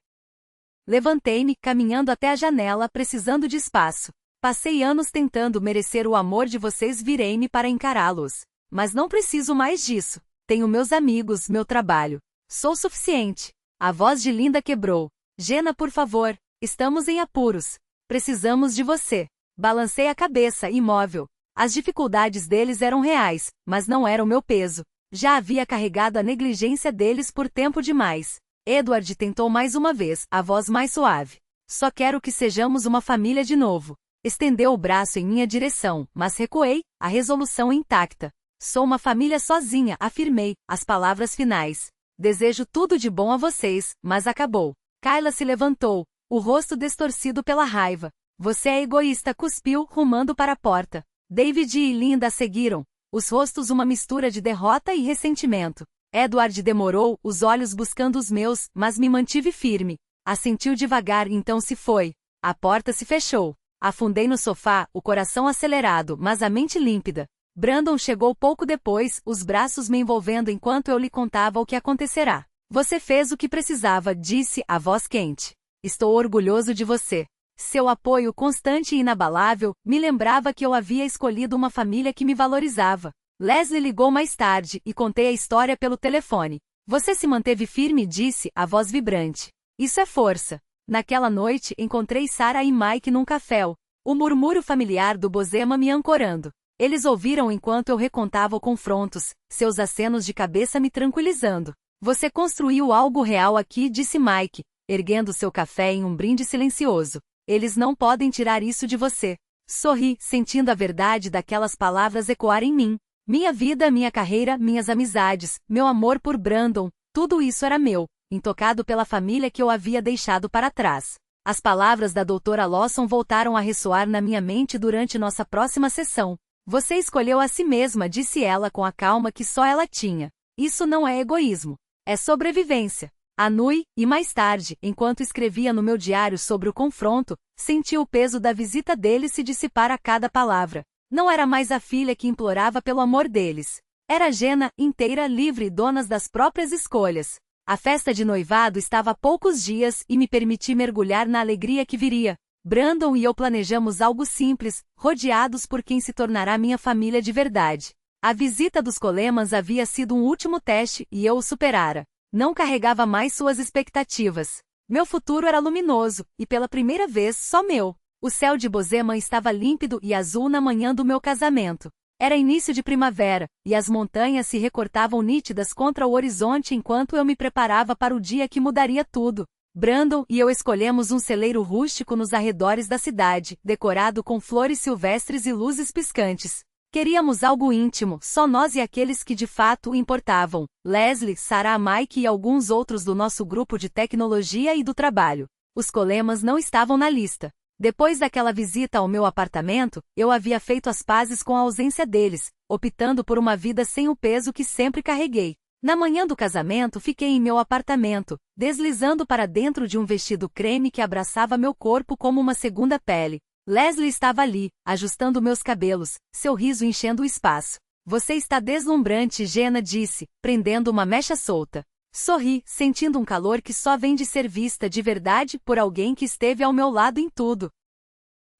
Levantei-me, caminhando até a janela, precisando de espaço. Passei anos tentando merecer o amor de vocês, virei-me para encará-los. Mas não preciso mais disso. Tenho meus amigos, meu trabalho. Sou suficiente. A voz de Linda quebrou. Jenna, por favor, estamos em apuros. Precisamos de você. Balancei a cabeça, imóvel. As dificuldades deles eram reais, mas não era o meu peso. Já havia carregado a negligência deles por tempo demais. Edward tentou mais uma vez, a voz mais suave. Só quero que sejamos uma família de novo. Estendeu o braço em minha direção, mas recuei, a resolução intacta. Sou uma família sozinha, afirmei, as palavras finais. Desejo tudo de bom a vocês, mas acabou. Kayla se levantou, o rosto distorcido pela raiva. Você é egoísta, cuspiu, rumando para a porta. David e Linda a seguiram, os rostos uma mistura de derrota e ressentimento. Edward demorou, os olhos buscando os meus, mas me mantive firme. Assentiu devagar, então se foi. A porta se fechou. Afundei no sofá, o coração acelerado, mas a mente límpida. Brandon chegou pouco depois, os braços me envolvendo enquanto eu lhe contava o que acontecerá. Você fez o que precisava, disse, a voz quente. Estou orgulhoso de você. Seu apoio constante e inabalável me lembrava que eu havia escolhido uma família que me valorizava. Leslie ligou mais tarde e contei a história pelo telefone. Você se manteve firme, disse, a voz vibrante. Isso é força. Naquela noite encontrei Sarah e Mike num café. O murmúrio familiar do Bozema me ancorando. Eles ouviram enquanto eu recontava confrontos, seus acenos de cabeça me tranquilizando. Você construiu algo real aqui, disse Mike, erguendo seu café em um brinde silencioso. Eles não podem tirar isso de você. Sorri, sentindo a verdade daquelas palavras ecoar em mim. Minha vida, minha carreira, minhas amizades, meu amor por Brandon, tudo isso era meu, intocado pela família que eu havia deixado para trás. As palavras da doutora Lawson voltaram a ressoar na minha mente durante nossa próxima sessão. Você escolheu a si mesma, disse ela com a calma que só ela tinha. Isso não é egoísmo. É sobrevivência. Anui, e mais tarde, enquanto escrevia no meu diário sobre o confronto, senti o peso da visita deles se dissipar a cada palavra. Não era mais a filha que implorava pelo amor deles. Era Jenna, inteira, livre e donas das próprias escolhas. A festa de noivado estava a poucos dias e me permiti mergulhar na alegria que viria. Brandon e eu planejamos algo simples, rodeados por quem se tornará minha família de verdade. A visita dos Colemans havia sido um último teste e eu o superara. Não carregava mais suas expectativas. Meu futuro era luminoso, e pela primeira vez só meu. O céu de Bozeman estava límpido e azul na manhã do meu casamento. Era início de primavera, e as montanhas se recortavam nítidas contra o horizonte enquanto eu me preparava para o dia que mudaria tudo. Brandon e eu escolhemos um celeiro rústico nos arredores da cidade, decorado com flores silvestres e luzes piscantes. Queríamos algo íntimo, só nós e aqueles que de fato importavam: Leslie, Sarah, Mike e alguns outros do nosso grupo de tecnologia e do trabalho. Os Colemans não estavam na lista. Depois daquela visita ao meu apartamento, eu havia feito as pazes com a ausência deles, optando por uma vida sem o peso que sempre carreguei. Na manhã do casamento fiquei em meu apartamento, deslizando para dentro de um vestido creme que abraçava meu corpo como uma segunda pele. Leslie estava ali, ajustando meus cabelos, seu riso enchendo o espaço. Você está deslumbrante, Jenna disse, prendendo uma mecha solta. Sorri, sentindo um calor que só vem de ser vista de verdade por alguém que esteve ao meu lado em tudo.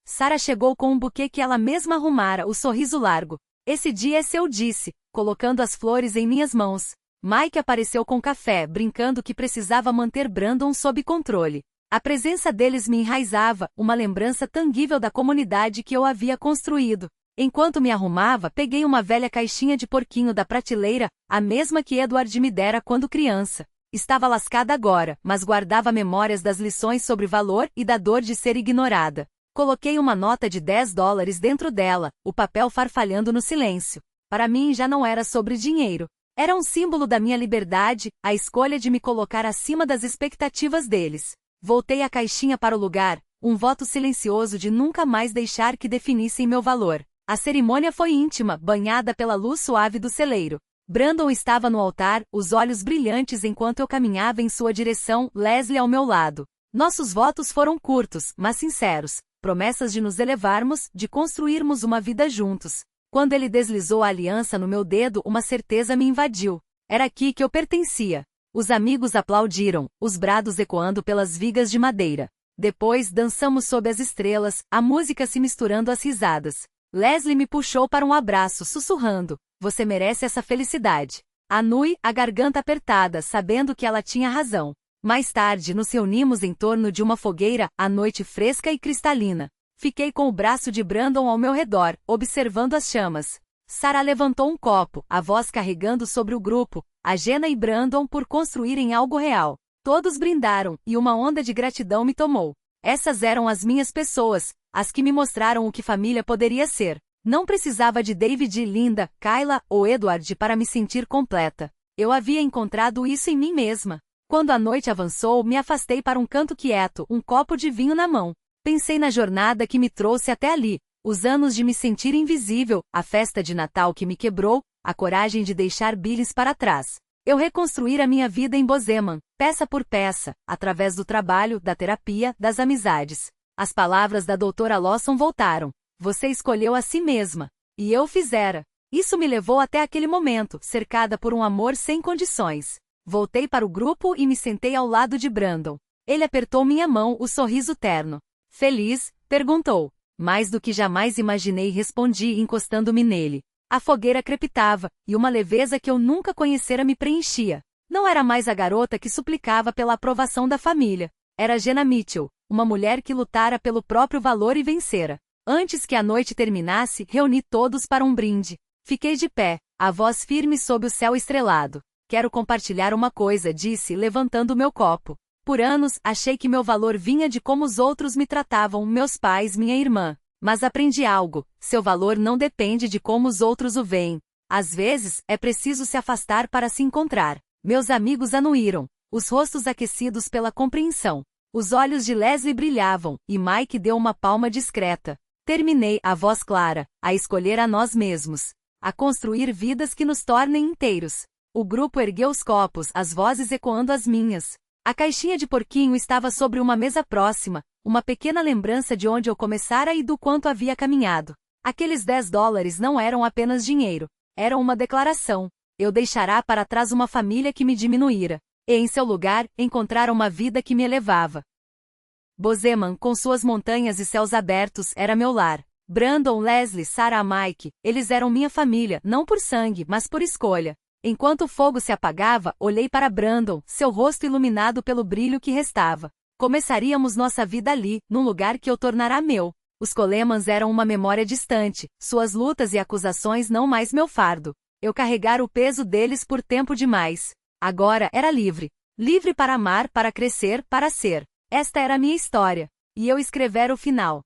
Sarah chegou com um buquê que ela mesma arrumara, o sorriso largo. Esse dia é seu, disse, colocando as flores em minhas mãos. Mike apareceu com café, brincando que precisava manter Brandon sob controle. A presença deles me enraizava, uma lembrança tangível da comunidade que eu havia construído. Enquanto me arrumava, peguei uma velha caixinha de porquinho da prateleira, a mesma que Edward me dera quando criança. Estava lascada agora, mas guardava memórias das lições sobre valor e da dor de ser ignorada. Coloquei uma nota de $10 dentro dela, o papel farfalhando no silêncio. Para mim já não era sobre dinheiro. Era um símbolo da minha liberdade, a escolha de me colocar acima das expectativas deles. Voltei a caixinha para o lugar, um voto silencioso de nunca mais deixar que definissem meu valor. A cerimônia foi íntima, banhada pela luz suave do celeiro. Brandon estava no altar, os olhos brilhantes enquanto eu caminhava em sua direção, Leslie ao meu lado. Nossos votos foram curtos, mas sinceros, promessas de nos elevarmos, de construirmos uma vida juntos. Quando ele deslizou a aliança no meu dedo, uma certeza me invadiu. Era aqui que eu pertencia. Os amigos aplaudiram, os brados ecoando pelas vigas de madeira. Depois dançamos sob as estrelas, a música se misturando às risadas. Leslie me puxou para um abraço, sussurrando: você merece essa felicidade. Anui, a garganta apertada, sabendo que ela tinha razão. Mais tarde nos reunimos em torno de uma fogueira, a noite fresca e cristalina. Fiquei com o braço de Brandon ao meu redor, observando as chamas. Sarah levantou um copo, a voz carregando sobre o grupo, a Jenna e Brandon por construírem algo real. Todos brindaram, e uma onda de gratidão me tomou. Essas eram as minhas pessoas, as que me mostraram o que família poderia ser. Não precisava de David, Linda, Kyla ou Edward para me sentir completa. Eu havia encontrado isso em mim mesma. Quando a noite avançou, me afastei para um canto quieto, um copo de vinho na mão. Pensei na jornada que me trouxe até ali, os anos de me sentir invisível, a festa de Natal que me quebrou, a coragem de deixar Billings para trás. Eu reconstruir a minha vida em Bozeman, peça por peça, através do trabalho, da terapia, das amizades. As palavras da doutora Lawson voltaram. Você escolheu a si mesma. E eu fizera. Isso me levou até aquele momento, cercada por um amor sem condições. Voltei para o grupo e me sentei ao lado de Brandon. Ele apertou minha mão, o sorriso terno. Feliz? Perguntou. Mais do que jamais imaginei, respondi, encostando-me nele. A fogueira crepitava, e uma leveza que eu nunca conhecera me preenchia. Não era mais a garota que suplicava pela aprovação da família. Era Jenna Mitchell, uma mulher que lutara pelo próprio valor e vencera. Antes que a noite terminasse, reuni todos para um brinde. Fiquei de pé, a voz firme sob o céu estrelado. Quero compartilhar uma coisa, disse, levantando meu copo. Por anos, achei que meu valor vinha de como os outros me tratavam, meus pais, minha irmã. Mas aprendi algo: seu valor não depende de como os outros o veem. Às vezes, é preciso se afastar para se encontrar. Meus amigos anuíram, os rostos aquecidos pela compreensão. Os olhos de Leslie brilhavam, e Mike deu uma palma discreta. Terminei, a voz clara, a escolher a nós mesmos. A construir vidas que nos tornem inteiros. O grupo ergueu os copos, as vozes ecoando as minhas. A caixinha de porquinho estava sobre uma mesa próxima, uma pequena lembrança de onde eu começara e do quanto havia caminhado. Aqueles $10 não eram apenas dinheiro. Eram uma declaração. Eu deixará para trás uma família que me diminuíra. E em seu lugar, encontrar uma vida que me elevava. Bozeman, com suas montanhas e céus abertos, era meu lar. Brandon, Leslie, Sarah, Mike, eles eram minha família, não por sangue, mas por escolha. Enquanto o fogo se apagava, olhei para Brandon, seu rosto iluminado pelo brilho que restava. Começaríamos nossa vida ali, num lugar que eu tornará meu. Os Colemans eram uma memória distante, suas lutas e acusações não mais meu fardo. Eu carregara o peso deles por tempo demais. Agora era livre. Livre para amar, para crescer, para ser. Esta era a minha história. E eu escrevera o final.